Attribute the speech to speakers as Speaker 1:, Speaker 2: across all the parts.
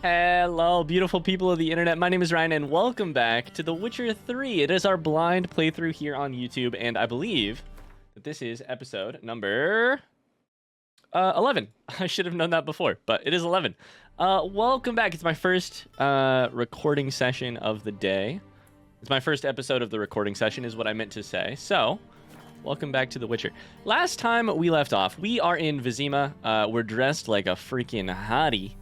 Speaker 1: Hello, beautiful people of the internet. My name is Ryan, and welcome back to The Witcher 3. It is our blind playthrough here on YouTube, and I believe that this is episode number 11. I should have known that before, but it is 11. Welcome back. It's my first recording session of the day. It's my first episode of the recording session is what I meant to say. So, welcome back to The Witcher. Last time we left off, we are in Vizima. We're dressed like a freaking hottie.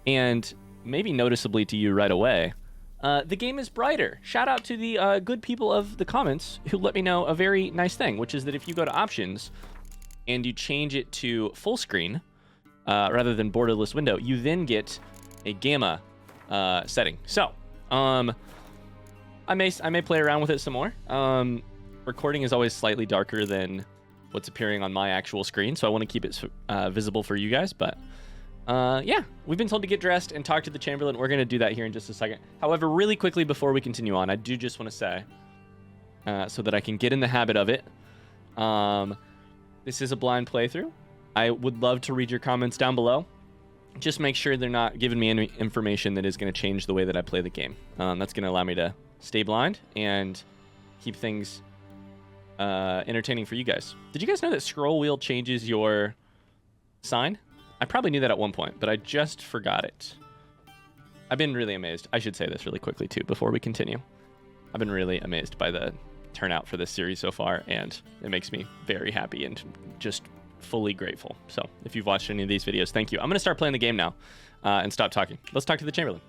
Speaker 1: And maybe noticeably to you right away, the game is brighter. Shout out to the good people of the comments who let me know a very nice thing, which is that if you go to options and you change it to full screen rather than borderless window, you then get a gamma setting. So, I may play around with it some more. Recording is always slightly darker than what's appearing on my actual screen, so I want to keep it visible for you guys, but yeah, we've been told to get dressed and talk to the Chamberlain. We're going to do that here in just a second. However, really quickly before we continue on, I do just want to say, so that I can get in the habit of it, this is a blind playthrough. I would love to read your comments down below. Just make sure they're not giving me any information that is going to change the way that I play the game. That's going to allow me to stay blind and keep things entertaining for you guys. Did you guys know that scroll wheel changes your sign? I probably knew that at one point, but I just forgot it. I've been really amazed. I should say this really quickly, too, before we continue. I've been really amazed by the turnout for this series so far, and it makes me very happy and just fully grateful. So if you've watched any of these videos, thank you. I'm going to start playing the game now and stop talking. Let's talk to the Chamberlain.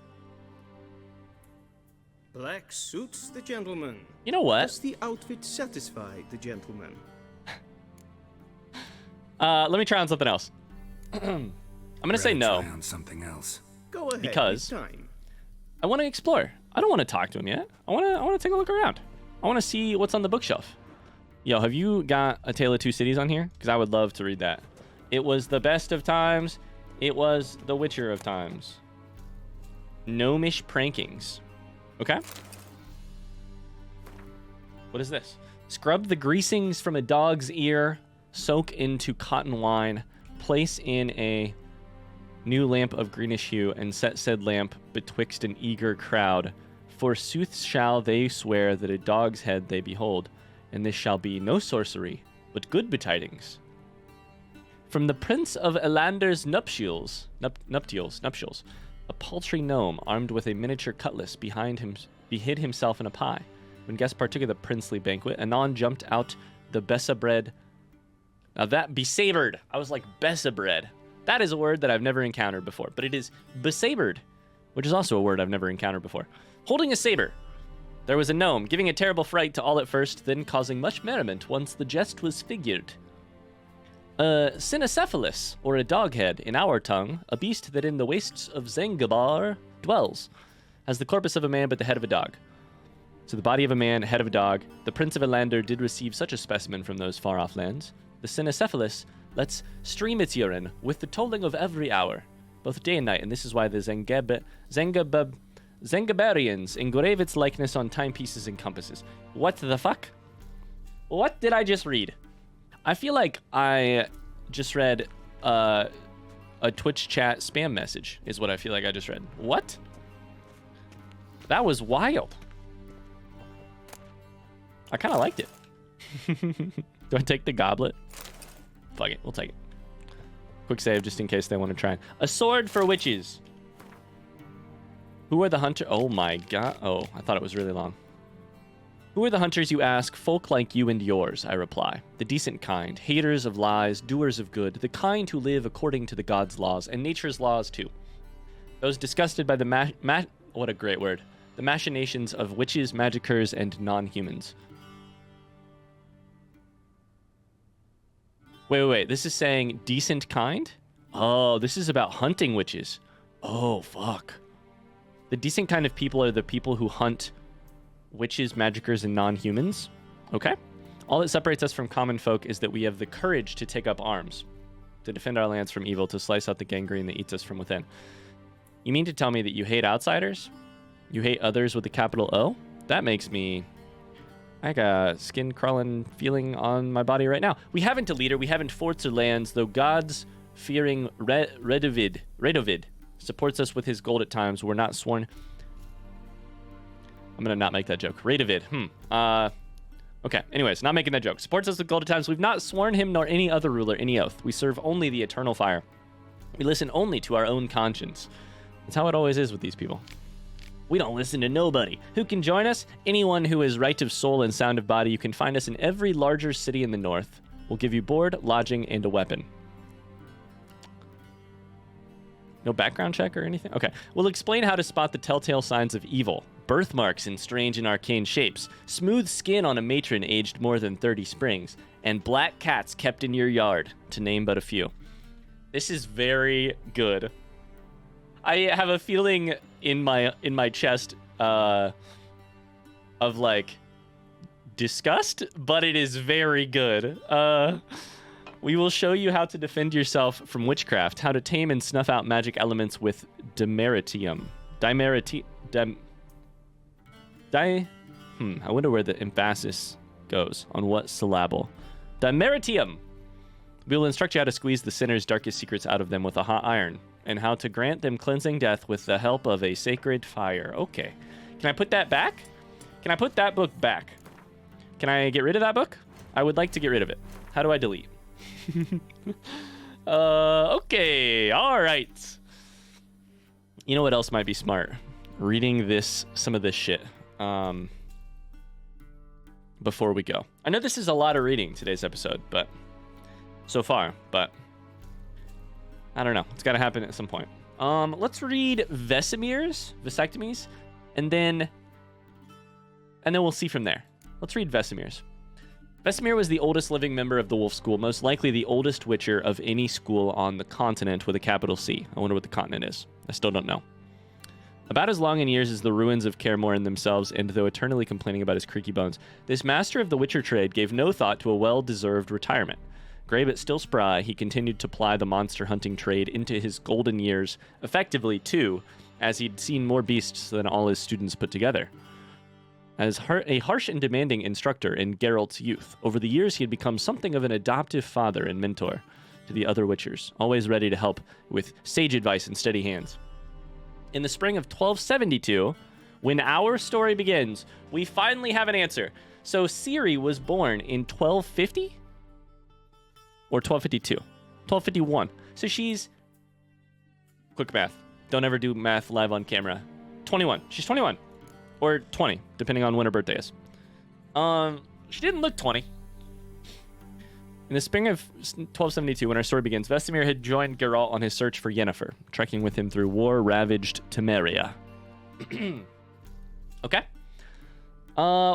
Speaker 2: Black suits the gentleman.
Speaker 1: You know what?
Speaker 2: Does the outfit satisfy the gentleman?
Speaker 1: Let me try on something else. I'm gonna say no.
Speaker 3: Try on something else.
Speaker 2: Go ahead.
Speaker 1: Because
Speaker 2: time.
Speaker 1: I want to explore. I don't want to talk to him yet. I want to take a look around. I want to see what's on the bookshelf. Yo, have you got A Tale of Two Cities on here? Because I would love to read that. It was the best of times. It was the Witcher of times. Gnomish prankings. Okay. What is this? Scrub the greasings from a dog's ear. Soak into cotton wine. Place in a new lamp of greenish hue, and set said lamp betwixt an eager crowd. Forsooth shall they swear that a dog's head they behold, and this shall be no sorcery, but good betidings. From the Prince of Elander's nuptials, a paltry gnome armed with a miniature cutlass behind him behid himself in a pie. When guests partook of the princely banquet, anon jumped out the Bessa bread. Now that besabered, I was like Bessabred. That is a word that I've never encountered before, but it is besabered, which is also a word I've never encountered before. Holding a saber, there was a gnome, giving a terrible fright to all at first, then causing much merriment once the jest was figured. A cynocephalus, or a doghead in our tongue, a beast that in the wastes of Zanzibar dwells, has the corpus of a man but the head of a dog. So the body of a man, head of a dog. The Prince of Elander did receive such a specimen from those far-off lands. The cynocephalus lets stream its urine with the tolling of every hour, both day and night, and this is why the Zangabarians engrave its likeness on timepieces and compasses. What the fuck? What did I just read? I feel like I just read a Twitch chat spam message, is what I feel like I just read. What? That was wild. I kind of liked it. Do I take the goblet? Fuck it, we'll take it. Quick save just in case they want to try. A sword for witches. Who are the hunter? Oh my god. Oh, I thought it was really long. Who are the hunters, you ask? Folk like you and yours, I reply. The decent kind, haters of lies, doers of good, the kind who live according to the gods' laws, and nature's laws too. Those disgusted by the what a great word. The machinations of witches, magicers, and non-humans. Wait. This is saying decent kind? Oh, this is about hunting witches. Oh, fuck. The decent kind of people are the people who hunt witches, magicers, and non-humans. Okay. All that separates us from common folk is that we have the courage to take up arms, to defend our lands from evil, to slice out the gangrene that eats us from within. You mean to tell me that you hate outsiders? You hate others with a capital O? That makes me... I got a skin-crawling feeling on my body right now. We haven't a leader, we haven't forts or lands, though gods fearing Radovid supports us with his gold at times. We're not sworn. I'm gonna not make that joke. Radovid. Okay, anyways, not making that joke. Supports us with gold at times. We've not sworn him nor any other ruler any oath. We serve only the eternal fire. We listen only to our own conscience. That's how it always is with these people. We don't listen to nobody. Who can join us? Anyone who is right of soul and sound of body. You can find us in every larger city in the north. We'll give you board, lodging, and a weapon. No background check or anything? Okay. We'll explain how to spot the telltale signs of evil. Birthmarks in strange and arcane shapes. Smooth skin on a matron aged more than 30 springs. And black cats kept in your yard, to name but a few. This is very good. I have a feeling in my chest of like disgust, but it is very good. We will show you how to defend yourself from witchcraft, how to tame and snuff out magic elements with dimeritium. I wonder where the emphasis goes, on what syllable. Dimeritium! We will instruct you how to squeeze the sinner's darkest secrets out of them with a hot iron, and how to grant them cleansing death with the help of a sacred fire. Okay. Can I put that back? Can I put that book back? Can I get rid of that book? I would like to get rid of it. How do I delete? Okay. All right. You know what else might be smart? Reading some of this shit before we go. I know this is a lot of reading today's episode, but so far, but I don't know. It's got to happen at some point. Let's read Vesemir's, Vasectomies, and then we'll see from there. Let's read Vesemir's. Vesemir was the oldest living member of the Wolf School, most likely the oldest Witcher of any school on the continent with a capital C. I wonder what the continent is. I still don't know. About as long in years as the ruins of Kaer Morhen themselves, and though eternally complaining about his creaky bones, this master of the Witcher trade gave no thought to a well-deserved retirement. Gray but still spry, he continued to ply the monster hunting trade into his golden years, effectively, too, as he'd seen more beasts than all his students put together. As a harsh and demanding instructor in Geralt's youth, over the years he had become something of an adoptive father and mentor to the other Witchers, always ready to help with sage advice and steady hands. In the spring of 1272, when our story begins, we finally have an answer. So Ciri was born in 1250? Or 1252? 1251. So she's... Quick math. Don't ever do math live on camera. 21. She's 21. Or 20, depending on when her birthday is. She didn't look 20. In the spring of 1272, when our story begins, Vesemir had joined Geralt on his search for Yennefer, trekking with him through war-ravaged Temeria. Okay.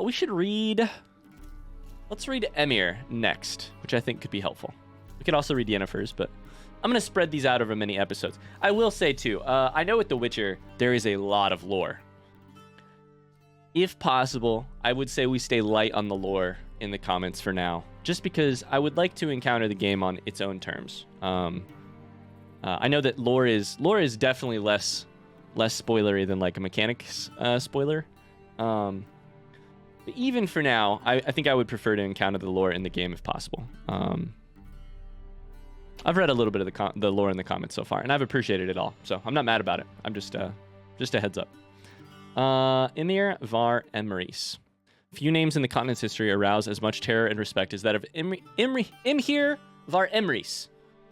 Speaker 1: We should read... Let's read Emir next, which I think could be helpful. We could also read Yennefer's, but I'm going to spread these out over many episodes. I will say, too, I know with The Witcher, there is a lot of lore. If possible, I would say we stay light on the lore in the comments for now, just because I would like to encounter the game on its own terms. I know that lore is definitely less spoilery than like a mechanics spoiler. But even for now, I think I would prefer to encounter the lore in the game if possible. I've read a little bit of the lore in the comments so far, and I've appreciated it all, so I'm not mad about it. I'm just a heads up. Emir var Emrys. Few names in the continent's history arouse as much terror and respect as that of Imhir var Emrys.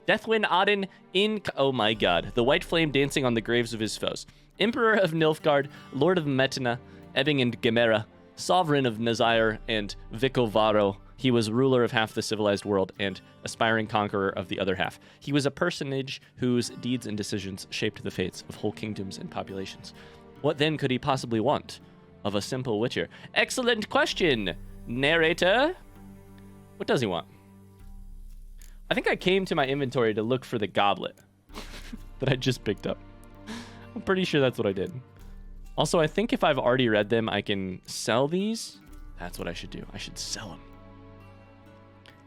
Speaker 1: Deathwind Odin in... Oh my god. The white flame dancing on the graves of his foes. Emperor of Nilfgaard, Lord of Metina, Ebbing and Gemera, Sovereign of Nazire and Vicovaro. He was ruler of half the civilized world and aspiring conqueror of the other half. He was a personage whose deeds and decisions shaped the fates of whole kingdoms and populations. What then could he possibly want of a simple Witcher? Excellent question, narrator. What does he want? I think I came to my inventory to look for the goblet that I just picked up. I'm pretty sure that's what I did. Also, I think if I've already read them, I can sell these. That's what I should do. I should sell them.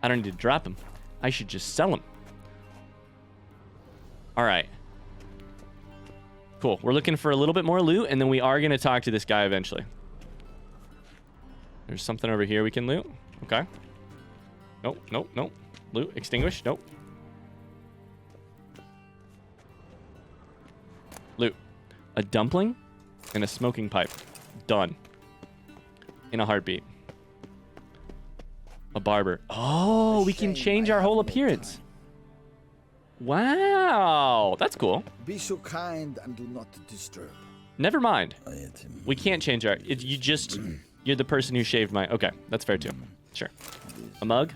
Speaker 1: I don't need to drop them. I should just sell them. All right. Cool. We're looking for a little bit more loot, and then we are going to talk to this guy eventually. There's something over here we can loot. Okay. Nope, nope, nope. Loot, extinguish, nope. A dumpling and a smoking pipe. Done. In a heartbeat. A barber. Oh, we can change our whole appearance. Wow, that's cool.
Speaker 3: Be so kind and do not disturb.
Speaker 1: Never mind. We can't change our... You're the person who shaved my... Okay, that's fair too. Sure. A mug?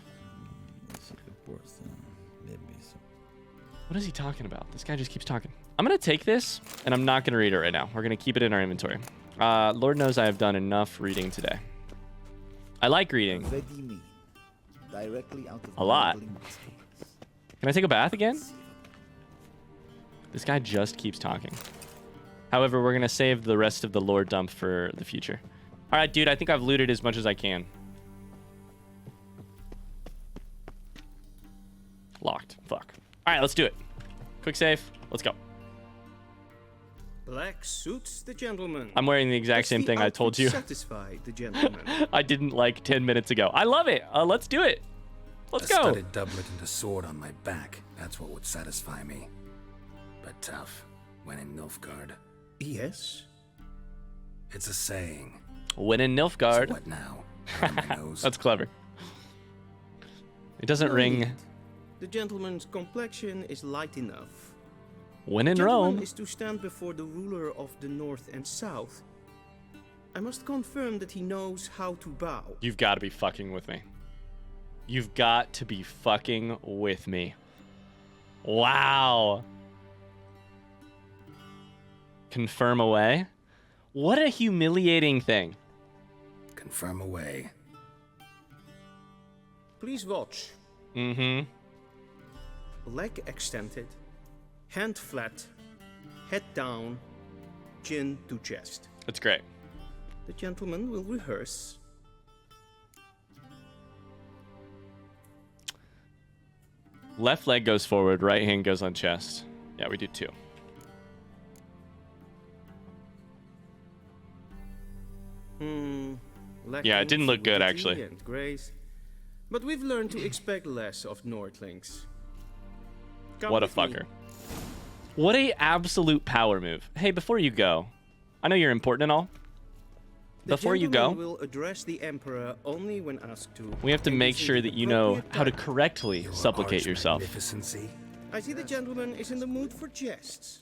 Speaker 1: What is he talking about? This guy just keeps talking. I'm going to take this, and I'm not going to read it right now. We're going to keep it in our inventory. Lord knows I have done enough reading today. I like reading. A lot. Can I take a bath again? This guy just keeps talking. However, we're going to save the rest of the lore dump for the future. All right, dude, I think I've looted as much as I can. Locked. Fuck. All right, let's do it. Quick save. Let's go.
Speaker 2: Black suits the gentleman.
Speaker 1: I'm wearing the exact same thing I told you.
Speaker 2: Satisfy the gentleman.
Speaker 1: I didn't like 10 minutes ago. I love it. Let's do it. Let's go.
Speaker 4: A studded doublet and a sword on my back. That's what would satisfy me. But tough. When in Nilfgaard.
Speaker 2: Yes.
Speaker 4: It's a saying.
Speaker 1: When in Nilfgaard.
Speaker 4: So what now? Out of my nose?
Speaker 1: That's clever. It doesn't ring.
Speaker 2: The gentleman's complexion is light enough.
Speaker 1: When in
Speaker 2: The gentleman
Speaker 1: Rome.
Speaker 2: is to stand before the ruler of the north and south. I must confirm that he knows how to bow.
Speaker 1: You've got to be fucking with me. You've got to be fucking with me. Wow. Confirm away. What a humiliating thing.
Speaker 4: Confirm away.
Speaker 2: Please watch.
Speaker 1: Mm-hmm.
Speaker 2: Leg extended, hand flat, head down, chin to chest.
Speaker 1: That's great.
Speaker 2: The gentleman will rehearse.
Speaker 1: Left leg goes forward, right hand goes on chest. Yeah, we do two. Yeah, it didn't look good, actually.
Speaker 2: And grace. But we've learned to expect less of Nordlings. Come
Speaker 1: What a
Speaker 2: with me.
Speaker 1: fucker. What a absolute power move. Hey, before you go, I know you're important and all.
Speaker 2: The
Speaker 1: Before you
Speaker 2: gentleman
Speaker 1: go,
Speaker 2: will address the emperor only when asked to.
Speaker 1: we have to
Speaker 2: and
Speaker 1: make
Speaker 2: is in
Speaker 1: sure
Speaker 2: the
Speaker 1: that you know
Speaker 2: appropriate
Speaker 1: how to
Speaker 2: time.
Speaker 1: correctly
Speaker 4: Your
Speaker 1: supplicate
Speaker 4: arch
Speaker 1: yourself.
Speaker 4: magnificency.
Speaker 2: I see the gentleman is in the mood for jests.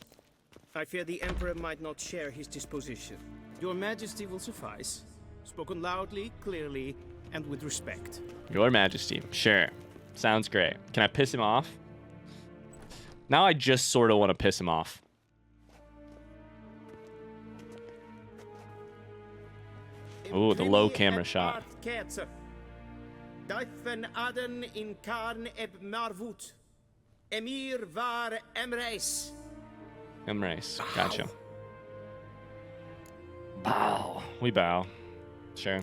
Speaker 2: I fear the emperor might not share his disposition. Your majesty will suffice. Spoken loudly, clearly, and with respect.
Speaker 1: Your Majesty. Sure. Sounds great. Can I piss him off? Now I just sort of want to piss him off. Ooh, the low camera shot.
Speaker 2: Dijfen aden in karn eb marvoet. Emir var emreis.
Speaker 1: Embrace. Gotcha. Bow. We bow. Sure.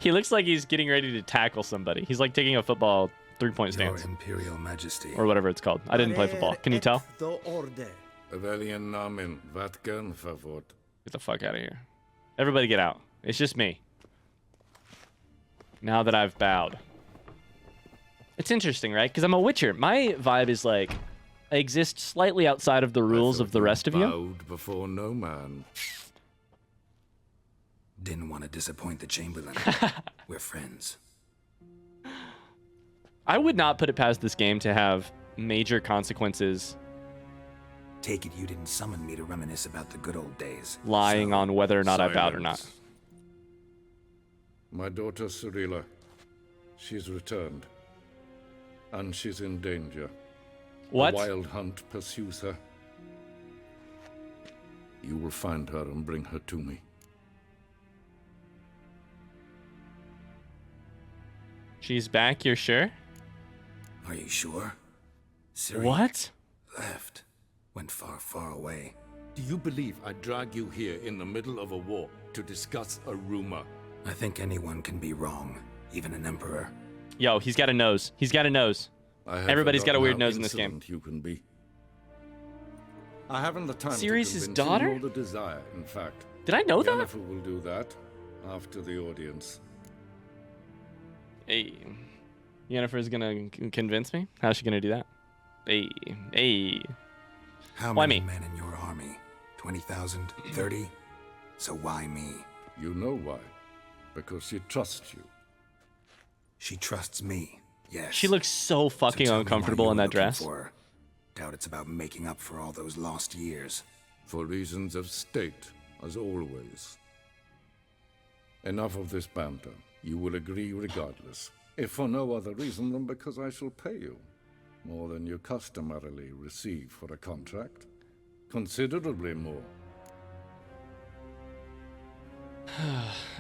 Speaker 1: He looks like he's getting ready to tackle somebody. He's like taking a football three-point
Speaker 4: Your
Speaker 1: stance.
Speaker 4: Imperial Majesty.
Speaker 1: Or whatever it's called. I didn't play football. Can you tell?
Speaker 2: The order.
Speaker 5: Welchen Namen? Wat gern verwort?
Speaker 1: Get the fuck out of here. Everybody get out. It's just me. Now that I've bowed. It's interesting, right? Because I'm a Witcher. My vibe is like, I exist slightly outside of the rules of the rest of you.
Speaker 5: Bowed before no man.
Speaker 4: Didn't want to disappoint the Chamberlain. We're friends.
Speaker 1: I would not put it past this game to have major consequences
Speaker 4: Take it you didn't summon me to reminisce about the good old days.
Speaker 1: lying on whether or not I bowed or not.
Speaker 5: Silence. My daughter Cyrilla. She's returned. And she's in danger.
Speaker 1: What?
Speaker 5: A wild hunt pursues her. You will find her and bring her to me.
Speaker 1: She's back, you're sure?
Speaker 4: Are you sure? Ciri
Speaker 1: What?
Speaker 4: left. Went far, far away.
Speaker 5: Do you believe I drag you here in the middle of a war to discuss a rumor?
Speaker 4: I think anyone can be wrong, even an emperor.
Speaker 1: Yo, he's got a nose. He's got a nose.
Speaker 5: I have
Speaker 1: Everybody's got a
Speaker 5: forgotten
Speaker 1: weird
Speaker 5: how
Speaker 1: nose in this game.
Speaker 5: insolent You can be. I haven't the time
Speaker 1: Ciri's
Speaker 5: to convince
Speaker 1: daughter?
Speaker 5: you, nor the desire, in fact.
Speaker 1: Did I know that?
Speaker 5: Yennefer will do that after the audience.
Speaker 1: Hey. Yennefer's gonna convince me? How's she gonna do that? Hey.
Speaker 4: How
Speaker 1: Why
Speaker 4: many
Speaker 1: me?
Speaker 4: men in your army? 20,000? 30? So why me?
Speaker 5: You know why? Because she trusts you.
Speaker 4: She trusts me. Yes.
Speaker 1: She looks so
Speaker 4: So
Speaker 1: fucking
Speaker 4: tell me why
Speaker 1: uncomfortable
Speaker 4: you're
Speaker 1: in that
Speaker 4: looking
Speaker 1: dress.
Speaker 4: for her. Doubt it's about making up for all those lost years.
Speaker 5: For reasons of state, as always. Enough of this banter. You will agree regardless. If for no other reason than because I shall pay you. More than you customarily receive for a contract. Considerably more.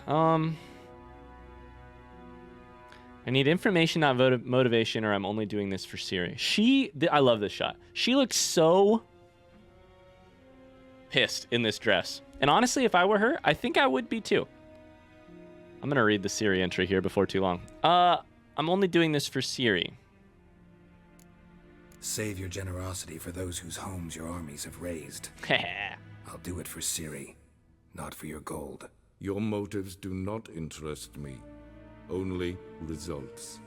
Speaker 1: I need information, not motivation, or I'm only doing this for Ciri. I love this shot. She looks so pissed in this dress. And honestly, if I were her, I think I would be too. I'm gonna read the Ciri entry here before too long. I'm only doing this for Ciri.
Speaker 4: Save your generosity for those whose homes your armies have razed. I'll do it for Ciri, not for your gold.
Speaker 5: Your motives do not interest me. Only results.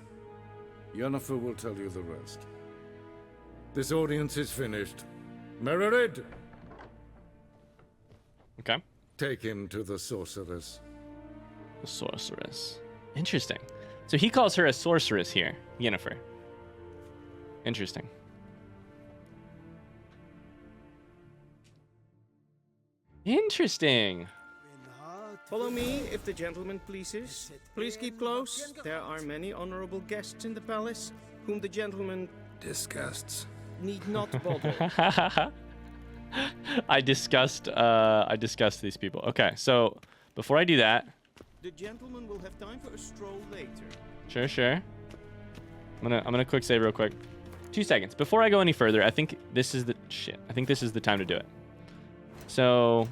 Speaker 5: Yennefer will tell you the rest. This audience is finished. Mererid,
Speaker 1: Okay.
Speaker 5: take him to the sorceress.
Speaker 1: The sorceress. Interesting. So he calls her a sorceress here, Yennefer. Interesting. Interesting.
Speaker 2: Follow me, if the gentleman pleases. Please keep close. There are many honorable guests in the palace, whom the gentleman
Speaker 4: Disgusts.
Speaker 2: need not bother.
Speaker 1: I discussed these people. Okay, so before I do that,
Speaker 2: The gentleman will have time for a stroll later.
Speaker 1: sure. I'm gonna quick save real quick. 2 seconds. Before I go any further, I think this is the time to do it. So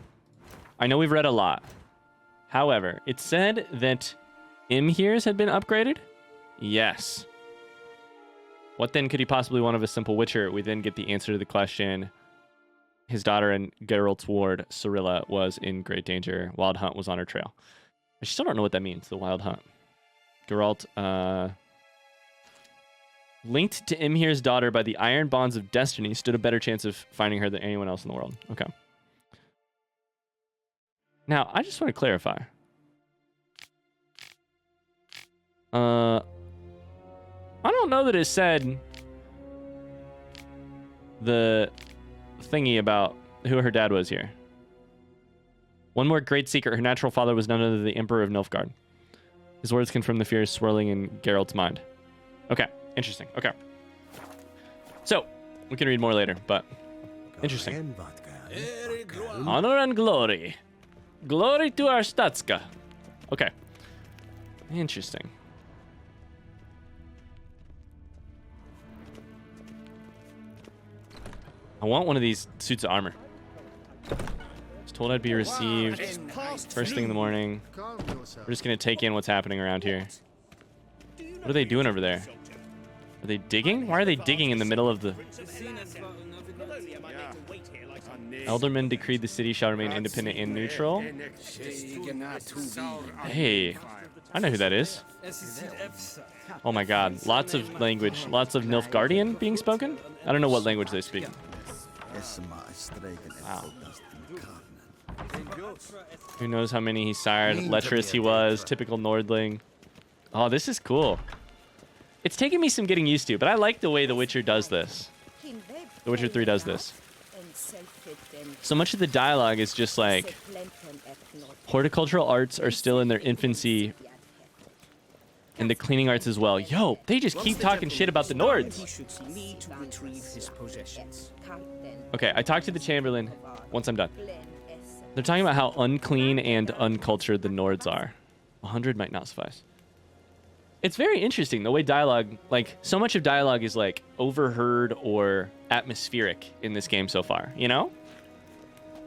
Speaker 1: I know we've read a lot. However, it said that Imhears had been upgraded? Yes. What then could he possibly want of a simple witcher? We then get the answer to the question. His daughter and Geralt's ward, Cirilla, was in great danger. Wild Hunt was on her trail. I still don't know what that means, the Wild Hunt. Geralt, linked to Imhear's daughter by the iron bonds of destiny, stood a better chance of finding her than anyone else in the world. Okay. Now, I just want to clarify. I don't know that it said the thingy about who her dad was here. One more great secret. Her natural father was none other than the Emperor of Nilfgaard. His words confirm the fears swirling in Geralt's mind. Okay, interesting. Okay. So, we can read more later, but interesting. Honor and glory. Glory to our Statska. Okay. Interesting. I want one of these suits of armor. Was told I'd be received first thing in the morning. We're just gonna take in what's happening around here. What are they doing over there? Are they digging? Why are they digging in the middle of the... Elderman decreed the city shall remain independent and neutral. Hey, I know who that is. Oh my god, lots of language. Lots of Nilfgaardian being spoken? I don't know what language they speak. Wow. Who knows how many he sired? Lecherous he was. Typical Nordling. Oh, this is cool. It's taken me some getting used to, but I like the way The Witcher does this. The Witcher 3 does this. So much of the dialogue is just like horticultural arts are still in their infancy, and the cleaning arts as well. Yo, they just keep talking shit about the Nords.
Speaker 2: He should need to retrieve his possessions.
Speaker 1: Okay, I talked to the Chamberlain once I'm done. They're talking about how unclean and uncultured the Nords are. 100 might not suffice. It's very interesting the way dialogue, like so much of dialogue is like overheard or atmospheric in this game so far, you know?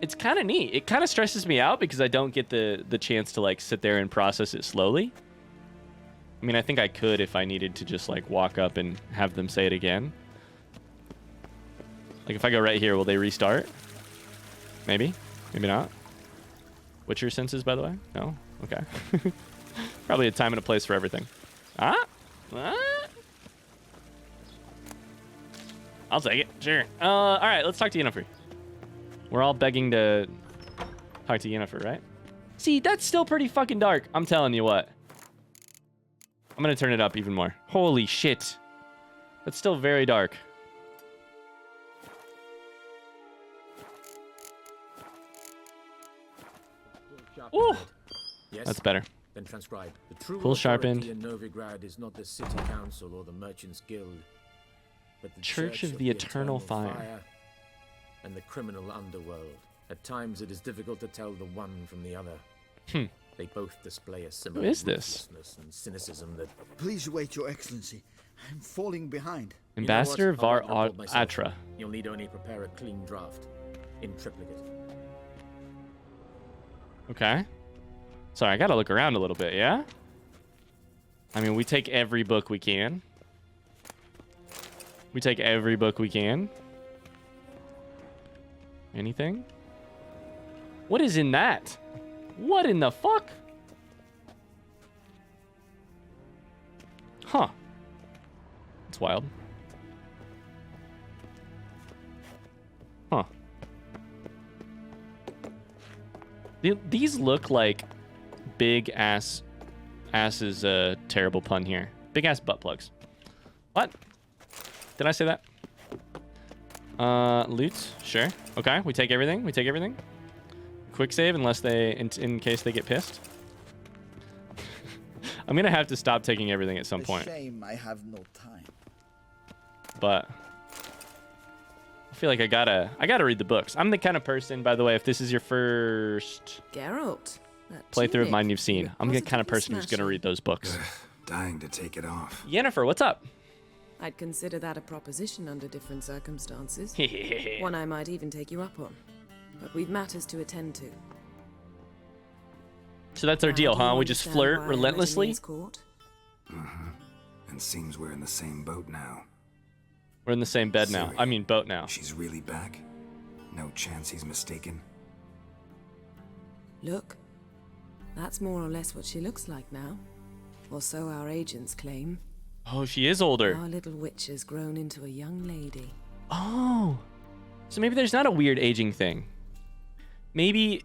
Speaker 1: It's kind of neat. It kind of stresses me out because I don't get the chance to like sit there and process it slowly. I mean, I think I could if I needed to just like walk up and have them say it again. Like if I go right here, will they restart? Maybe. Maybe not. Witcher senses, by the way? No? Okay. Probably a time and a place for everything. Ah? Ah? I'll take it. Sure. All right, let's talk to Yennefer. We're all begging to talk to Yennefer, right? See, that's still pretty fucking dark. I'm telling you what. I'm gonna turn it up even more. Holy shit. That's still very dark. Ooh.
Speaker 6: Yes.
Speaker 1: That's better.
Speaker 6: Then transcribe. The true
Speaker 1: Full
Speaker 6: authority
Speaker 1: sharpened.
Speaker 6: in Novigrad is not the city council or the merchants guild, but the
Speaker 1: Church of the Eternal Fire.
Speaker 6: And the criminal underworld. At times it is difficult to tell the one from the other. They both display a similar
Speaker 1: is this?
Speaker 6: ruthlessness and cynicism that...
Speaker 3: Please wait, Your Excellency. I'm falling behind.
Speaker 1: Ambassador
Speaker 6: You know what?
Speaker 1: Var
Speaker 6: I'll report myself.
Speaker 1: Atra.
Speaker 6: You'll need only prepare a clean draft. In triplicate.
Speaker 1: Okay. Sorry, I gotta look around a little bit, yeah? I mean, we take every book we can. We take every book we can. Anything? What is in that? What in the fuck? Huh. It's wild. Huh. These look like big ass is a terrible pun here. Big ass butt plugs. What? Did I say that? Loot. Sure. Okay. We take everything. We take everything. Quick save unless they, in case they get pissed. I'm gonna have to stop taking everything at some point.
Speaker 3: Shame I have no time.
Speaker 1: But I feel like I gotta read the books. I'm the kind of person, by the way, if this is your first
Speaker 7: Geralt, that
Speaker 1: playthrough of mine
Speaker 7: tunic,
Speaker 1: you've seen, I'm the kind of person who's gonna read those books.
Speaker 4: Dying to take it off.
Speaker 1: Yennefer, what's up?
Speaker 7: I'd consider that a proposition under different circumstances. One I might even take you up on. But we've matters to attend to.
Speaker 1: So that's our
Speaker 7: Now,
Speaker 1: deal,
Speaker 7: do you
Speaker 1: huh? We just
Speaker 7: understand
Speaker 1: flirt
Speaker 7: why I'm at
Speaker 1: relentlessly?
Speaker 7: Emine's court?
Speaker 4: And seems we're in the same boat now.
Speaker 1: We're in the same bed now.
Speaker 4: Sorry.
Speaker 1: I mean, boat now.
Speaker 4: She's really back? No chance he's mistaken?
Speaker 7: Look, that's more or less what she looks like now. Or so our agents claim.
Speaker 1: Oh, she is older.
Speaker 7: Our little witch has grown into a young lady.
Speaker 1: Oh. So maybe there's not a weird aging thing. Maybe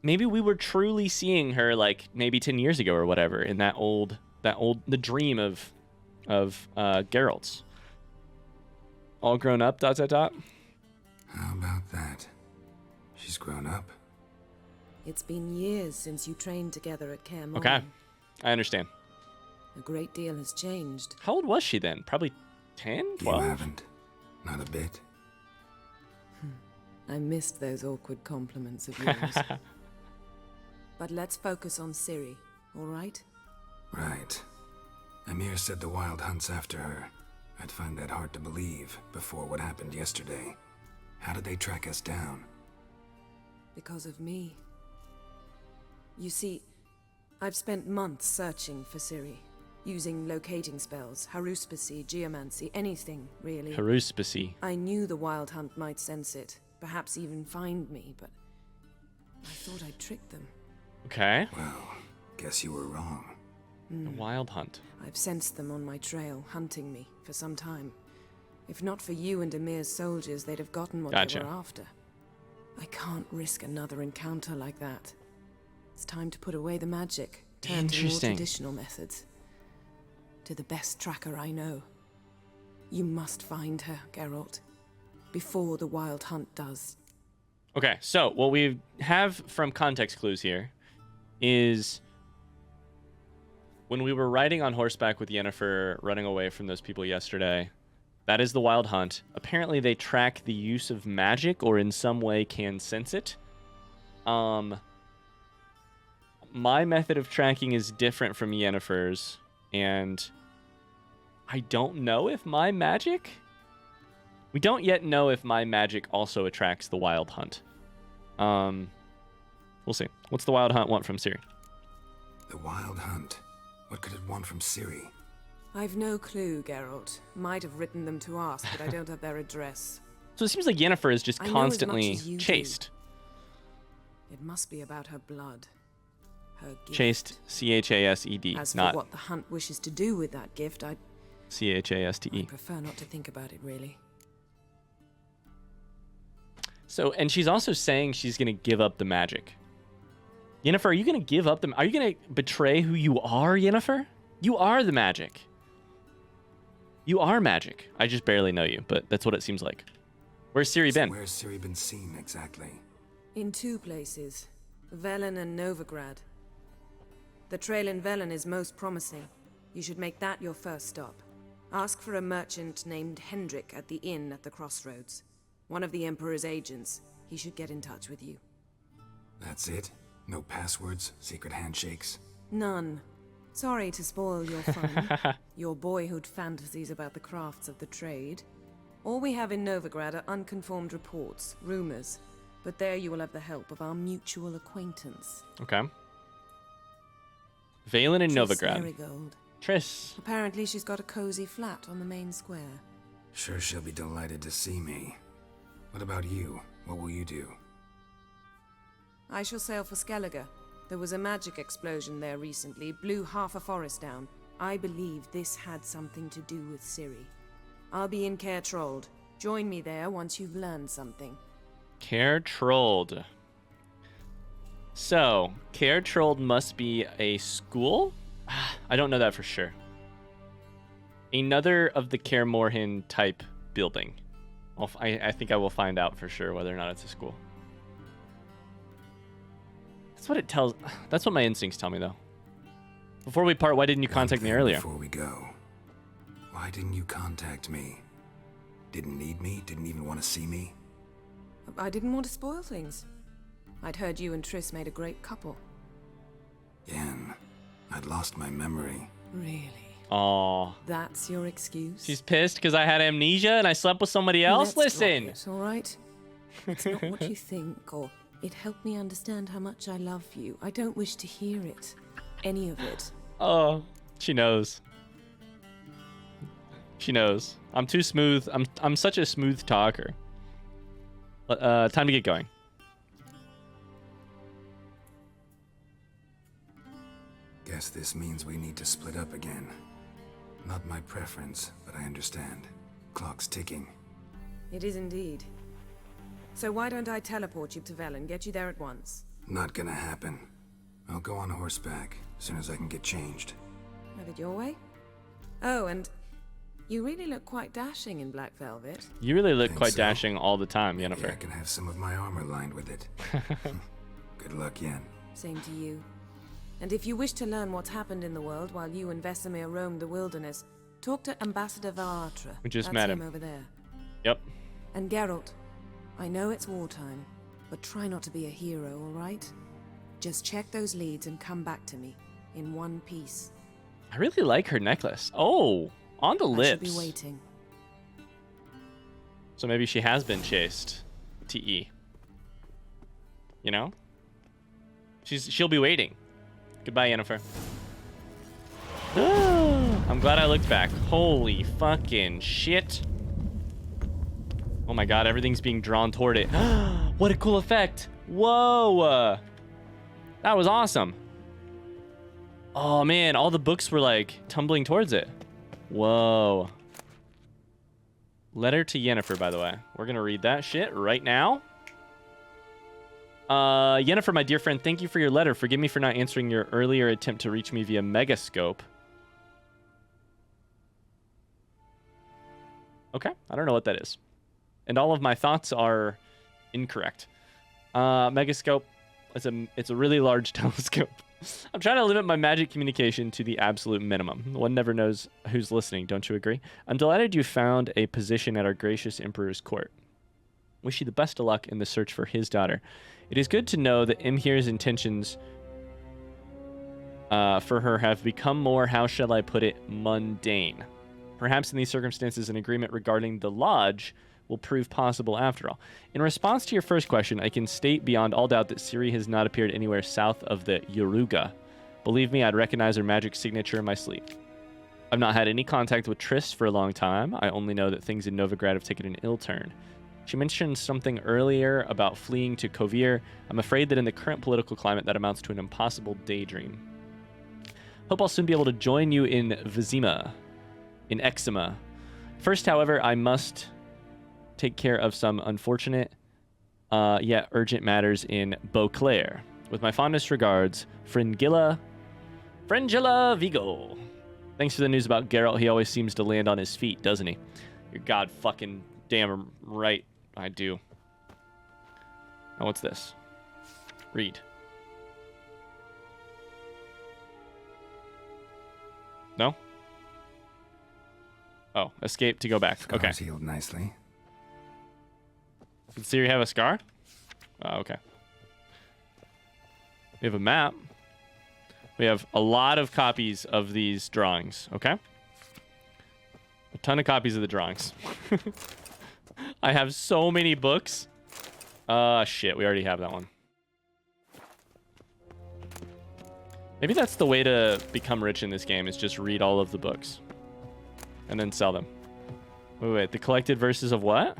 Speaker 1: we were truly seeing her like maybe 10 years ago or whatever in the dream of Geralt's. All grown up, ...
Speaker 4: How about that? She's grown up?
Speaker 7: It's been years since you trained together at Kaer Morhen.
Speaker 1: Okay. I understand.
Speaker 7: A great deal has changed.
Speaker 1: How old was she then? Probably 10, 12?
Speaker 4: You haven't. Not a bit.
Speaker 7: I missed those awkward compliments of yours. But let's focus on Ciri, all right?
Speaker 4: Right. Emir said the Wild Hunt's after her. I'd find that hard to believe before what happened yesterday. How did they track us down?
Speaker 7: Because of me. You see, I've spent months searching for Ciri, using locating spells, haruspicy, geomancy, anything, really.
Speaker 1: Haruspicy.
Speaker 7: I knew the Wild Hunt might sense it, perhaps even find me, but I thought I'd tricked them.
Speaker 1: Okay.
Speaker 4: Well, guess you were wrong.
Speaker 1: The Wild Hunt.
Speaker 7: I've sensed them on my trail, hunting me, for some time. If not for you and Emir's soldiers, they'd have gotten what
Speaker 1: Gotcha.
Speaker 7: they were after. I can't risk another encounter like that. It's time to put away the magic, turn to more
Speaker 1: Interesting.
Speaker 7: traditional methods. To the best tracker I know. You must find her, Geralt, before the Wild Hunt does.
Speaker 1: Okay, so what we have from context clues here is when we were riding on horseback with Yennefer, running away from those people yesterday, that is the Wild Hunt. Apparently they track the use of magic or in some way can sense it. My method of tracking is different from Yennefer's, and I don't know if my magic... We don't yet know if my magic also attracts the Wild Hunt. We'll see. What's the Wild Hunt want from Ciri?
Speaker 4: The Wild Hunt? What could it want from Ciri?
Speaker 7: I've no clue, Geralt. Might have written them to ask, but I don't have their address.
Speaker 1: So it seems like Yennefer is just
Speaker 7: I know as much
Speaker 1: constantly
Speaker 7: as you do.
Speaker 1: chased.
Speaker 7: It must be about her blood. Her gift.
Speaker 1: Chased, C-H-A-S-E-D,
Speaker 7: As for
Speaker 1: not
Speaker 7: what the hunt wishes to do with that gift,
Speaker 1: Chaste.
Speaker 7: I prefer not to think about it, really.
Speaker 1: So, and she's also saying she's going to give up the magic. Yennefer, are you going to give up the... Are you going to betray who you are, Yennefer? You are the magic. You are magic. I just barely know you, but that's what it seems like. Where's Ciri been?
Speaker 4: Where's Ciri been seen exactly?
Speaker 7: In 2 places, Velen and Novigrad. The trail in Velen is most promising. You should make that your first stop. Ask for a merchant named Hendrik at the inn at the crossroads. One of the Emperor's agents. He should get in touch with you.
Speaker 4: That's it? No passwords? Secret handshakes?
Speaker 7: None. Sorry to spoil your fun. Your boyhood fantasies about the crafts of the trade. All we have in Novigrad are unconfirmed reports, rumors. But there you will have the help of our mutual acquaintance.
Speaker 1: Okay. Valen and
Speaker 7: Triss
Speaker 1: Novigrad.
Speaker 7: Marigold.
Speaker 1: Triss.
Speaker 7: Apparently she's got a cozy flat on the main square.
Speaker 4: Sure she'll be delighted to see me. What about you? What will you do?
Speaker 7: I shall sail for Skellige. There was a magic explosion there recently, blew half a forest down. I believe this had something to do with Ciri. I'll be in Caer Trold. Join me there once you've learned something.
Speaker 1: Caer Trold. So, Caer Trold must be a school? I don't know that for sure. Another of the Caer Morhen type building. I think I will find out for sure whether or not it's a school. That's what it tells. That's what my instincts tell me, though. Before we part, why didn't you contact me earlier?
Speaker 4: Before we go, why didn't you contact me? Didn't need me? Didn't even want to see me?
Speaker 7: I didn't want to spoil things. I'd heard you and Triss made a great couple.
Speaker 4: Yen, I'd lost my memory.
Speaker 7: Really?
Speaker 1: Aw.
Speaker 7: That's your excuse?
Speaker 1: She's pissed because I had amnesia and I slept with somebody else?
Speaker 7: Let's
Speaker 1: Listen!
Speaker 7: drop it, all right? It's not what you think, or it helped me understand how much I love you. I don't wish to hear it. Any of it.
Speaker 1: Oh, she knows. She knows. I'm too smooth. I'm such a smooth talker. Time to get going.
Speaker 4: Guess this means we need to split up again. Not my preference, but I understand. Clock's ticking.
Speaker 7: It is indeed. So why don't I teleport you to Velen, get you there at once?
Speaker 4: Not gonna happen. I'll go on horseback as soon as I can get changed.
Speaker 7: Have it your way? Oh, and you really look quite dashing in black velvet.
Speaker 1: You really look
Speaker 4: Think
Speaker 1: quite
Speaker 4: so?
Speaker 1: dashing all the time,
Speaker 4: Maybe I
Speaker 1: Yennefer.
Speaker 4: can have some of my armor lined with it. Good luck, Yen.
Speaker 7: Same to you. And if you wish to learn what's happened in the world while you and Vesemir roamed the wilderness, talk to Ambassador Varatra.
Speaker 1: We just
Speaker 7: That's
Speaker 1: met him.
Speaker 7: over there.
Speaker 1: Yep.
Speaker 7: And Geralt, I know it's wartime, but try not to be a hero, all right? Just check those leads and come back to me in one piece.
Speaker 1: I really like her necklace. Oh, on the
Speaker 7: I shall
Speaker 1: lips.
Speaker 7: be waiting.
Speaker 1: So maybe she has been chased. TE. You know? She'll be waiting. Goodbye, Yennefer. I'm glad I looked back. Holy fucking shit. Oh my god, everything's being drawn toward it. What a cool effect. Whoa. That was awesome. Oh man, all the books were like tumbling towards it. Whoa. Letter to Yennefer, by the way. We're gonna read that shit right now. Yennefer, my dear friend, thank you for your letter. Forgive me for not answering your earlier attempt to reach me via Megascope. Okay, I don't know what that is. And all of my thoughts are incorrect. Megascope, it's a really large telescope. I'm trying to limit my magic communication to the absolute minimum. One never knows who's listening, don't you agree? I'm delighted you found a position at our gracious Emperor's court. Wish you the best of luck in the search for his daughter. It is good to know that Imhir's intentions for her have become more, how shall I put it, mundane. Perhaps in these circumstances, an agreement regarding the lodge will prove possible after all. In response to your first question, I can state beyond all doubt that Ciri has not appeared anywhere south of the Yaruga. Believe me, I'd recognize her magic signature in my sleep. I've not had any contact with Triss for a long time. I only know that things in Novigrad have taken an ill turn. She mentioned something earlier about fleeing to Kovir. I'm afraid that in the current political climate, that amounts to an impossible daydream. Hope I'll soon be able to join you in Vizima. in eczema. First, however, I must take care of some unfortunate yet urgent matters in Beauclair. With my fondest regards, Fringilla Vigo. Thanks for the news about Geralt. He always seems to land on his feet, doesn't he? You're god fucking damn right I do. Now what's this? Read. No? Oh, escape to go back.
Speaker 4: Scars
Speaker 1: Okay.
Speaker 4: healed nicely.
Speaker 1: Did Ciri have a scar? Oh, okay. We have a map. We have a lot of copies of these drawings, okay? A ton of copies of the drawings. I have so many books. Shit, we already have that one. Maybe that's the way to become rich in this game, is just read all of the books. And then sell them. Wait. The collected verses of what?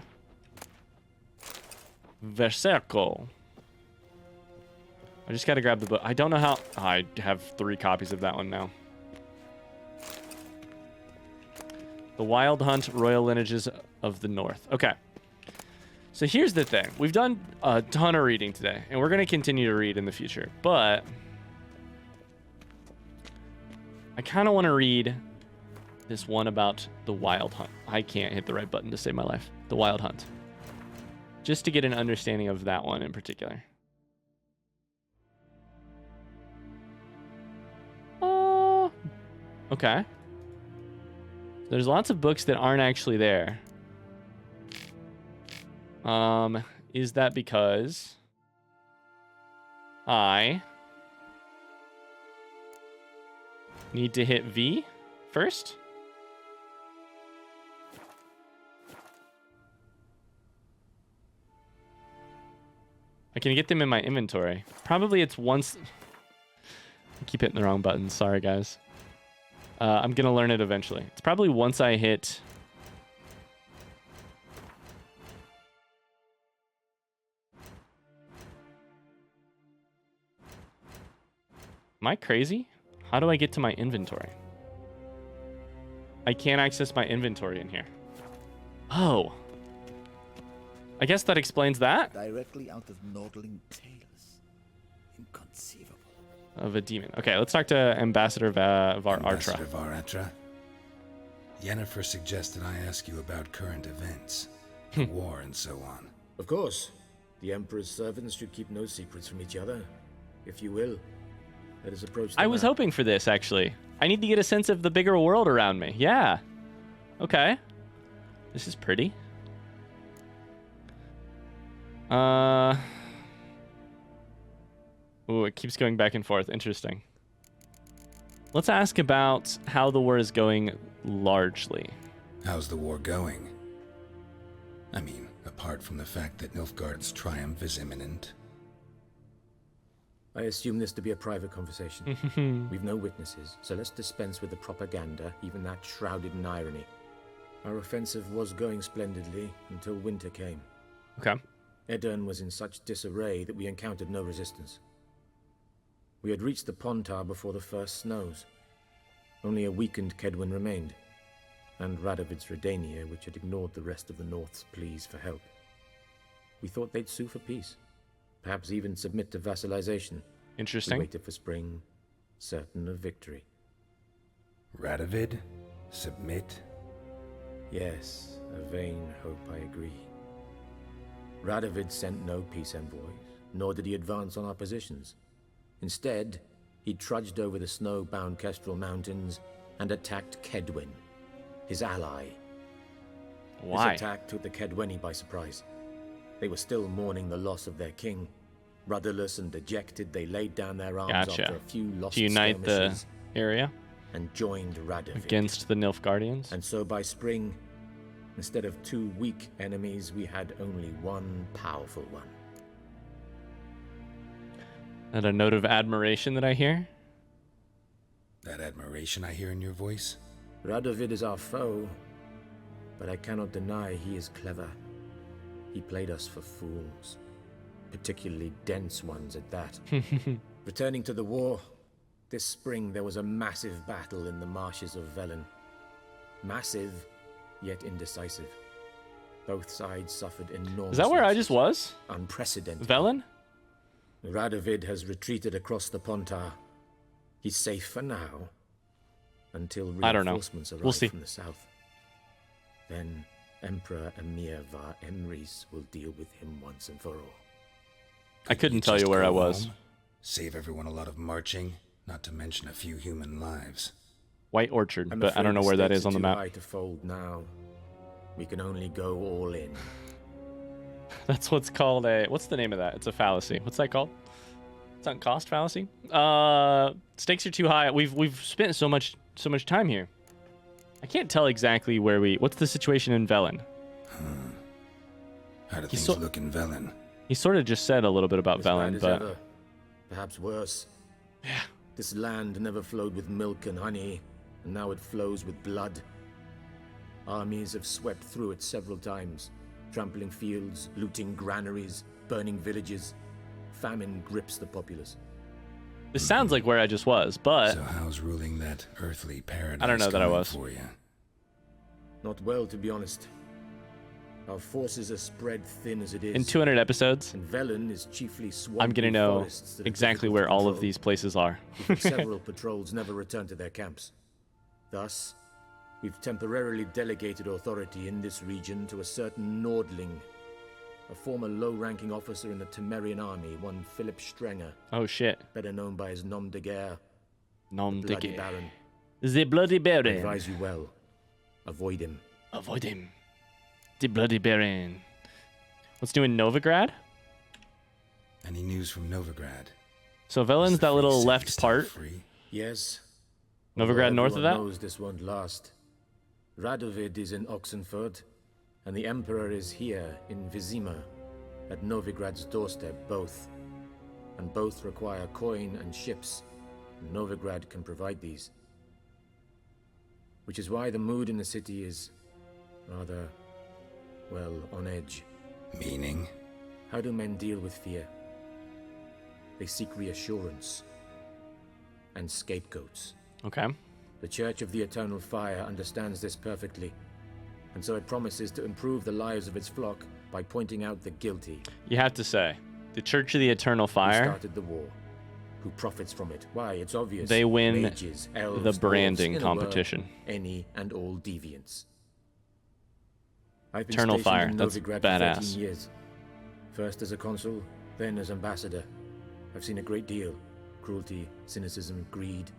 Speaker 1: Verserco. I just gotta grab the book. I don't know how... Oh, I have 3 copies of that one now. The Wild Hunt, Royal Lineages of the North. Okay. So here's the thing. We've done a ton of reading today, and we're going to continue to read in the future. But I kind of want to read this one about the Wild Hunt. I can't hit the right button to save my life. The Wild Hunt. Just to get an understanding of that one in particular. Okay. There's lots of books that aren't actually there. Is that because I need to hit V first? I can get them in my inventory. Probably it's once... I keep hitting the wrong button. Sorry, guys. I'm going to learn it eventually. It's probably once I hit... Am I crazy? How do I get to my inventory? I can't access my inventory in here. Oh. I guess that explains that.
Speaker 3: Directly out of Nordling tales. Inconceivable.
Speaker 1: Of a demon. Okay, let's talk to Ambassador Var Artra.
Speaker 4: Ambassador Var Artra. Yennefer suggested I ask you about current events, the war and so on.
Speaker 6: Of course. The Emperor's servants should keep no secrets from each other. If you will, let us approach the
Speaker 1: I was
Speaker 6: map.
Speaker 1: hoping for this, actually. I need to get a sense of the bigger world around me. Yeah. Okay. This is pretty. Ooh, it keeps going back and forth. Interesting. Let's ask about how the war is going largely.
Speaker 4: How's the war going? I mean, apart from the fact that Nilfgaard's triumph is imminent.
Speaker 6: I assume this to be a private conversation. We've no witnesses, so let's dispense with the propaganda, even that shrouded in irony. Our offensive was going splendidly until winter came.
Speaker 1: Okay.
Speaker 6: Edirne was in such disarray that we encountered no resistance. We had reached the Pontar before the first snows. Only a weakened Kedwin remained, and Radovid's Redania, which had ignored the rest of the North's pleas for help. We thought they'd sue for peace, perhaps even submit to vassalization.
Speaker 1: Interesting.
Speaker 6: We waited for spring, certain of victory.
Speaker 4: Radovid? Submit?
Speaker 6: Yes, a vain hope, I agree. Radovid sent no peace envoys, nor did he advance on our positions. Instead, he trudged over the snow-bound Kestrel Mountains and attacked Kedwin, his ally.
Speaker 1: Why?
Speaker 6: This attack took the Kedweni by surprise. They were still mourning the loss of their king. Rudderless and dejected, they laid down their arms
Speaker 1: Gotcha.
Speaker 6: after a few lost
Speaker 1: To unite the
Speaker 6: skirmishes
Speaker 1: area
Speaker 6: and joined Radovid.
Speaker 1: against the Nilfgaardians.
Speaker 6: And so by spring, instead of 2 weak enemies, we had only 1 powerful one.
Speaker 1: And a note of admiration that I hear.
Speaker 4: That admiration I hear in your voice?
Speaker 6: Radovid is our foe, but I cannot deny he is clever. He played us for fools, particularly dense ones at that. Returning to the war, this spring there was a massive battle in the marshes of Velen. Massive, yet indecisive. Both sides suffered enormous
Speaker 1: Is that where I just
Speaker 6: losses.
Speaker 1: was?
Speaker 6: Unprecedented.
Speaker 1: Velen?
Speaker 6: Radovid has retreated across the Pontar. He's safe for now, until
Speaker 1: I don't know.
Speaker 6: reinforcements arrive
Speaker 1: We'll see.
Speaker 6: from the south. Then Emperor Emir var Emrys will deal with him once and for all.
Speaker 1: I couldn't
Speaker 4: You
Speaker 1: tell you
Speaker 4: just
Speaker 1: where
Speaker 4: go
Speaker 1: I was.
Speaker 4: home, save everyone a lot of marching, not to mention a few human lives.
Speaker 1: White Orchard,
Speaker 6: I'm
Speaker 1: but I
Speaker 6: afraid
Speaker 1: don't know
Speaker 6: the
Speaker 1: where that
Speaker 6: stakes
Speaker 1: is
Speaker 6: are
Speaker 1: on the
Speaker 6: too
Speaker 1: map.
Speaker 6: high to fold now. We can only go all in.
Speaker 1: That's what's called a... What's the name of that? It's a fallacy. What's that called? Sunk cost fallacy? Stakes are too high. We've spent so much time here. I can't tell exactly where we... What's the situation in Velen?
Speaker 4: How do
Speaker 1: He's
Speaker 4: things
Speaker 1: so-
Speaker 4: look in Velen?
Speaker 1: He sort of just said a little bit about
Speaker 6: As bad
Speaker 1: Velen,
Speaker 6: as
Speaker 1: but...
Speaker 6: ever, perhaps worse. This land never flowed with milk and honey, and now it flows with blood. Armies have swept through it several times, trampling fields, looting granaries, burning villages. Famine grips the populace.
Speaker 1: This sounds like where I just was, but...
Speaker 4: So how's ruling that earthly paradise
Speaker 1: I don't know that I
Speaker 4: coming
Speaker 1: was.
Speaker 4: for you?
Speaker 6: Not well, to be honest. Our forces are spread thin as it is.
Speaker 1: In 200 episodes,
Speaker 6: And Velen is chiefly swampy
Speaker 1: I'm going to know
Speaker 6: forests that are
Speaker 1: exactly
Speaker 6: difficult
Speaker 1: where
Speaker 6: to
Speaker 1: all of
Speaker 6: control.
Speaker 1: these places are.
Speaker 6: Several patrols never return to their camps. Thus, we've temporarily delegated authority in this region to a certain Nordling, a former low-ranking officer in the Temerian army, one Philip Strenger,
Speaker 1: Oh, shit.
Speaker 6: better known by his nom de guerre,
Speaker 1: Nom de
Speaker 6: Bloody
Speaker 1: guerre.
Speaker 6: Baron.
Speaker 1: The Bloody
Speaker 6: I
Speaker 1: Baron.
Speaker 6: advise you well. Avoid him.
Speaker 1: Avoid him. The Bloody Baron. What's new in Novigrad?
Speaker 4: Any news from Novigrad?
Speaker 1: So
Speaker 4: Is
Speaker 1: Velen's
Speaker 4: the
Speaker 1: that
Speaker 4: free
Speaker 1: little
Speaker 4: city
Speaker 1: left
Speaker 4: still
Speaker 1: part.
Speaker 4: free?
Speaker 6: Yes.
Speaker 1: Novigrad
Speaker 6: although
Speaker 1: north of
Speaker 6: everyone
Speaker 1: that?
Speaker 6: knows this won't last. Radovid is in Oxenford, and the Emperor is here in Vizima, at Novigrad's doorstep, both. And both require coin and ships, and Novigrad can provide these. Which is why the mood in the city is rather, well, on edge.
Speaker 4: Meaning?
Speaker 6: How do men deal with fear? They seek reassurance and scapegoats.
Speaker 1: Okay.
Speaker 6: The Church of the Eternal Fire understands this perfectly, and so it promises to improve the lives of its flock by pointing out the guilty.
Speaker 1: You have to say, the Church of the Eternal
Speaker 6: Who
Speaker 1: Fire,
Speaker 6: started the war? Who profits from it? Why, it's obvious.
Speaker 1: they win
Speaker 6: Mages, elves,
Speaker 1: the branding
Speaker 6: dwarves, in a word,
Speaker 1: competition.
Speaker 6: any and all deviants. I've been
Speaker 1: Eternal
Speaker 6: stationed
Speaker 1: Fire,
Speaker 6: in
Speaker 1: that's
Speaker 6: Novigrad
Speaker 1: badass.
Speaker 6: for 13 years. First as a consul, then as ambassador. I've seen a great deal. Cruelty, cynicism, greed.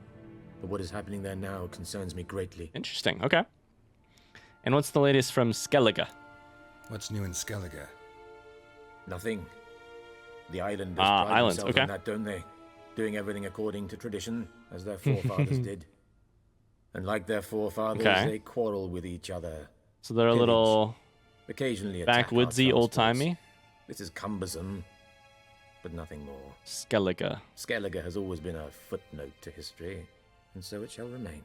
Speaker 6: But what is happening there now concerns me greatly.
Speaker 1: Interesting. Okay. And what's the latest from Skellige?
Speaker 4: What's new in Skellige?
Speaker 6: Nothing. The islanders
Speaker 1: Ah,
Speaker 6: pride
Speaker 1: islands,
Speaker 6: themselves
Speaker 1: okay.
Speaker 6: on that, don't they? Doing everything according to tradition, as their forefathers did. And like their forefathers,
Speaker 1: Okay.
Speaker 6: they quarrel with each other.
Speaker 1: So they're a
Speaker 6: Pillage.
Speaker 1: little
Speaker 6: Occasionally attack
Speaker 1: backwoodsy,
Speaker 6: our
Speaker 1: old-timey.
Speaker 6: This is cumbersome, but nothing more.
Speaker 1: Skellige.
Speaker 6: Skellige has always been a footnote to history, and so it shall remain.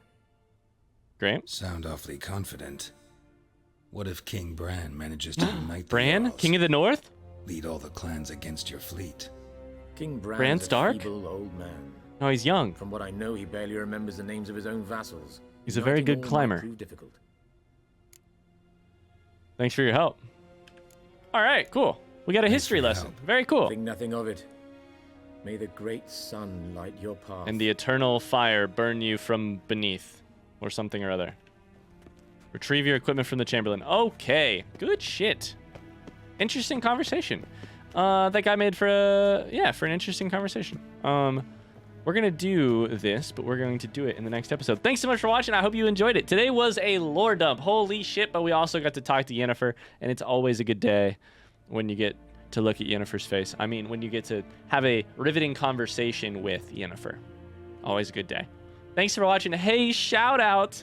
Speaker 1: Great.
Speaker 4: Sound awfully confident. What if King Bran manages to unite the
Speaker 1: Bran,
Speaker 4: Jarls,
Speaker 1: King of the North?
Speaker 4: lead all the clans against your fleet?
Speaker 6: King
Speaker 1: Bran
Speaker 6: Bran's a
Speaker 1: Stark?
Speaker 6: feeble old man.
Speaker 1: No, he's young.
Speaker 6: From what I know, he barely remembers the names of his own vassals.
Speaker 1: He's a very good
Speaker 6: Uniting all might
Speaker 1: climber.
Speaker 6: prove difficult.
Speaker 1: Thanks for your help. All right, cool. We got a
Speaker 4: Thanks
Speaker 1: history
Speaker 4: for your
Speaker 1: lesson.
Speaker 4: help.
Speaker 1: Very cool.
Speaker 6: Think nothing of it. May the great sun light your path.
Speaker 1: And the eternal fire burn you from beneath, or something or other. Retrieve your equipment from the Chamberlain. Okay, good shit. Interesting conversation. That guy made for an interesting conversation. We're gonna do this, but we're going to do it in the next episode. Thanks so much for watching. I hope you enjoyed it. Today was a lore dump. Holy shit! But we also got to talk to Yennefer, and it's always a good day when you get to look at Yennefer's face. I mean, when you get to have a riveting conversation with Yennefer. Always a good day. Thanks for watching. Hey, shout out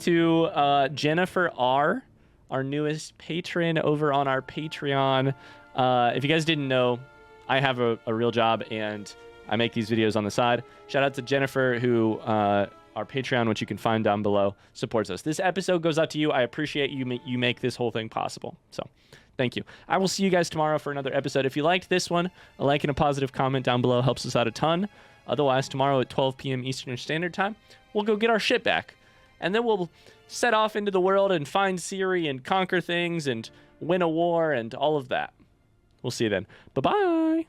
Speaker 1: to Jennifer R., our newest patron over on our Patreon. If you guys didn't know, I have a real job and I make these videos on the side. Shout out to Jennifer, who our Patreon, which you can find down below, supports us. This episode goes out to you. I appreciate you make this whole thing possible. So thank you. I will see you guys tomorrow for another episode. If you liked this one, a like and a positive comment down below helps us out a ton. Otherwise, tomorrow at 12 p.m. Eastern Standard Time, we'll go get our shit back. And then we'll set off into the world and find Ciri and conquer things and win a war and all of that. We'll see you then. Bye-bye.